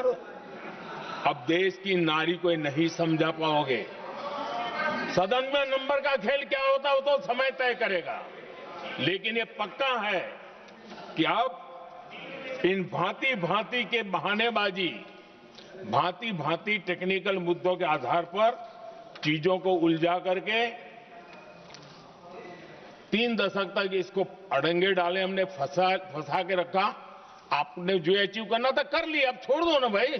करो। अब देश की नारी को नहीं समझा पाओगे। सदन में नंबर का खेल क्या होता है वो तो समय तय करेगा, लेकिन ये पक्का है कि अब इन भांति भांति के बहानेबाजी, भांति भांति टेक्निकल मुद्दों के आधार पर चीजों को उलझा करके 3 दशक तक इसको अड़ंगे डाले, हमने फंसा के रखा। आपने जो अचीव करना था कर लिया, अब छोड़ दो ना भाई।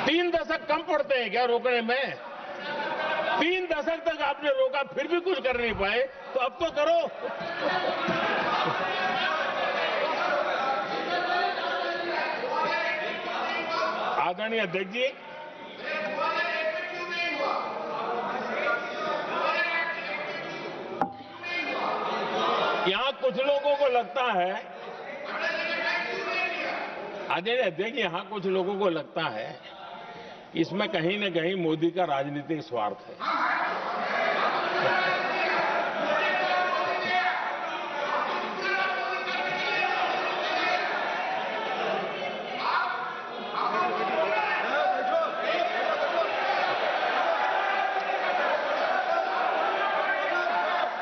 3 दशक कम पड़ते हैं क्या रोकने में? 3 दशक तक आपने रोका फिर भी कुछ कर नहीं पाए, तो अब तो करो। आदरणीय अध्यक्ष जी, यहां कुछ लोगों को लगता है, आदरणीय अध्यक्ष, यहां कुछ लोगों को लगता है इसमें कहीं न कहीं मोदी का राजनीतिक स्वार्थ है।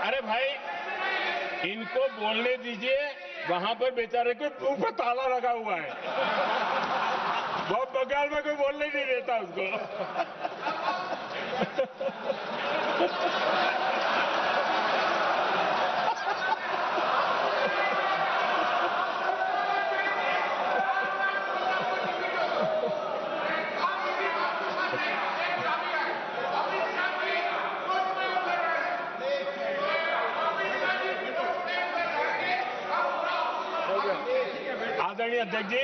अरे भाई, इनको बोलने दीजिए, वहां पर बेचारे को मुंह पर ताला लगा हुआ है, बहुत बगल में कोई बोलने नहीं देता उसको। आदरणीय अध्यक्ष जी,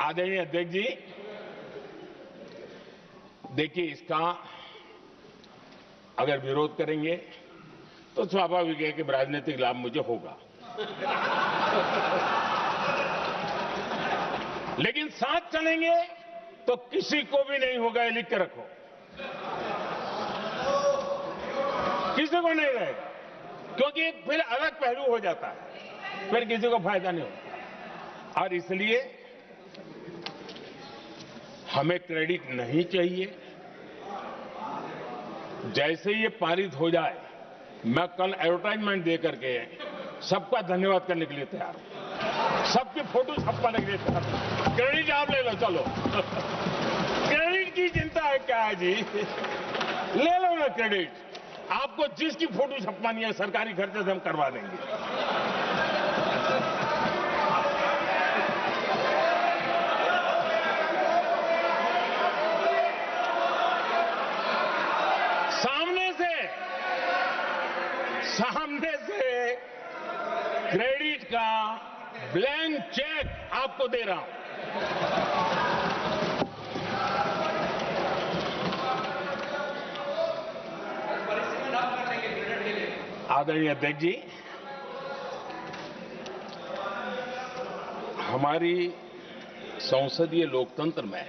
आदरणीय अध्यक्ष जी, देखिए, इसका अगर विरोध करेंगे तो स्वाभाविक है कि राजनीतिक लाभ मुझे होगा, लेकिन साथ चलेंगे तो किसी को भी नहीं होगा, ये लिख के रखो। किसी को नहीं रहेगा, क्योंकि फिर अलग पहलू हो जाता है, फिर किसी को फायदा नहीं होता। और इसलिए हमें क्रेडिट नहीं चाहिए। जैसे ये पारित हो जाए, मैं कल एडवर्टाइजमेंट दे करके सबका धन्यवाद करने के लिए तैयार हूं, सबकी फोटो छपवाने के लिए तैयार हूं। क्रेडिट आप ले लो, चलो। क्रेडिट की चिंता है क्या है जी? ले लो ना क्रेडिट। आपको जिसकी फोटो छपवानी है सरकारी खर्चे से हम करवा देंगे। सामने से क्रेडिट का ब्लैंक चेक आपको दे रहा हूं। आदरणीय अध्यक्ष जी, हमारी संसदीय लोकतंत्र में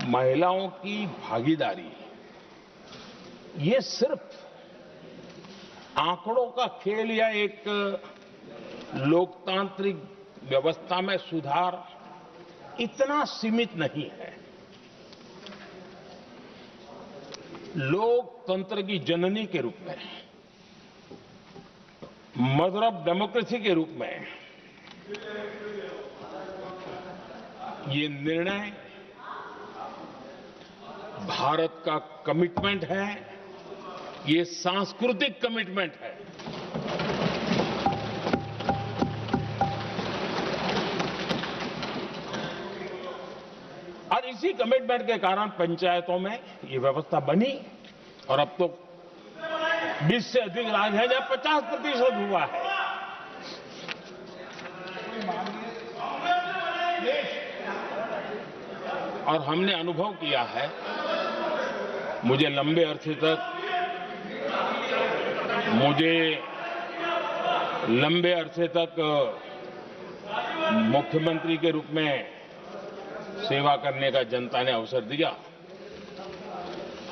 महिलाओं की भागीदारी ये सिर्फ आंकड़ों का खेल या एक लोकतांत्रिक व्यवस्था में सुधार इतना सीमित नहीं है। लोकतंत्र की जननी के रूप में, मदर ऑफ डेमोक्रेसी के रूप में ये निर्णय भारत का कमिटमेंट है, ये सांस्कृतिक कमिटमेंट है। और इसी कमिटमेंट के कारण पंचायतों में ये व्यवस्था बनी और अब तो 20 से अधिक राज्य है जहां 50% हुआ है। और हमने अनुभव किया है, मुझे लंबे अरसे तक मुख्यमंत्री के रूप में सेवा करने का जनता ने अवसर दिया।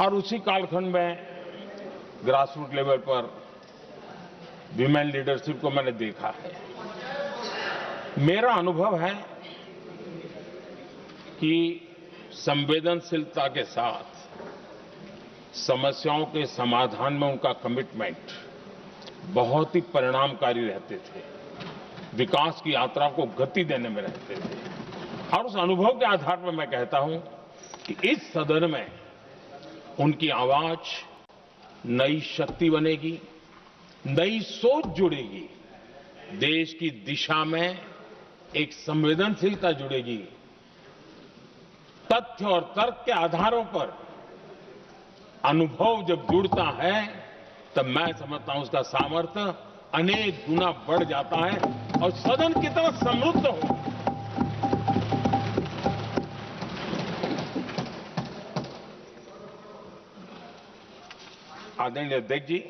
और उसी कालखंड में ग्रास रूट लेवल पर विमेन लीडरशिप को मैंने देखा है। मेरा अनुभव है कि संवेदनशीलता के साथ समस्याओं के समाधान में उनका कमिटमेंट बहुत ही परिणामकारी रहते थे, विकास की यात्रा को गति देने में रहते थे। और उस अनुभव के आधार पर मैं कहता हूं कि इस सदन में उनकी आवाज नई शक्ति बनेगी, नई सोच जुड़ेगी, देश की दिशा में एक संवेदनशीलता जुड़ेगी। तथ्य और तर्क के आधारों पर अनुभव जब जुड़ता है तब मैं समझता हूं उसका सामर्थ्य अनेक गुना बढ़ जाता है और सदन कितना समृद्ध हो। आदरणीय अध्यक्ष जी,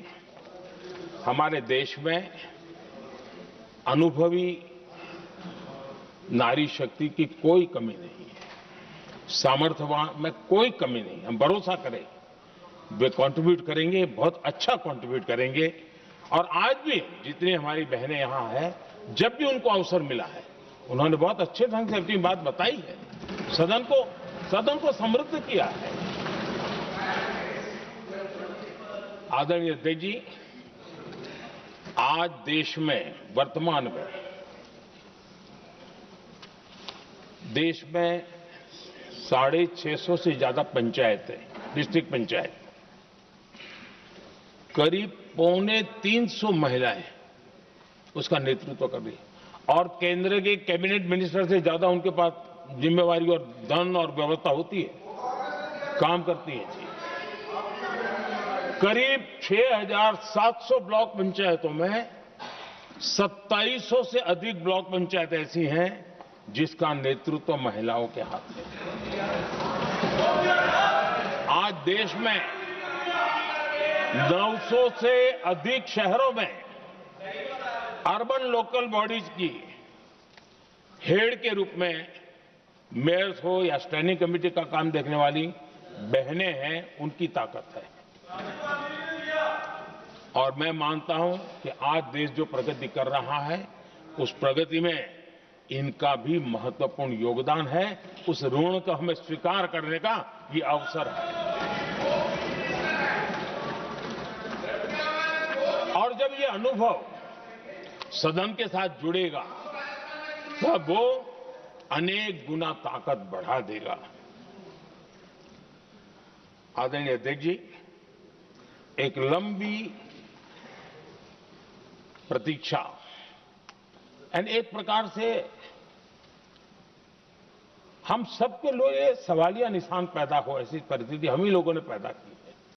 हमारे देश में अनुभवी नारी शक्ति की कोई कमी नहीं है, सामर्थ्यवान में कोई कमी नहीं। हम भरोसा करें वे कंट्रीब्यूट करेंगे, बहुत अच्छा कंट्रीब्यूट करेंगे। और आज भी जितनी हमारी बहनें यहां हैं, जब भी उनको अवसर मिला है उन्होंने बहुत अच्छे ढंग से अपनी बात बताई है, सदन को समृद्ध किया है। आदरणीय अध्यक्ष जी, आज देश में वर्तमान में देश में 650 से ज्यादा पंचायतें, डिस्ट्रिक्ट पंचायत, करीब 250 महिलाएं उसका नेतृत्व कर रही है और केंद्र के कैबिनेट मिनिस्टर से ज्यादा उनके पास जिम्मेवारी और धन और व्यवस्था होती है, काम करती है जी। करीब 6,700 ब्लॉक पंचायतों में 2700 से अधिक ब्लॉक पंचायत ऐसी हैं जिसका नेतृत्व महिलाओं के हाथ में है। आज देश में 900 से अधिक शहरों में अर्बन लोकल बॉडीज की हेड के रूप में मेयर्स हो या स्टैंडिंग कमेटी का काम देखने वाली बहनें हैं, उनकी ताकत है। और मैं मानता हूं कि आज देश जो प्रगति कर रहा है उस प्रगति में इनका भी महत्वपूर्ण योगदान है। उस ऋण को हमें स्वीकार करने का ये अवसर है। और जब ये अनुभव सदन के साथ जुड़ेगा तब वो अनेक गुना ताकत बढ़ा देगा। आदरणीय अध्यक्ष जी, एक लंबी प्रतीक्षा एंड एक प्रकार से हम सबके लिए सवालिया निशान पैदा हो, ऐसी परिस्थिति हम ही लोगों ने पैदा की।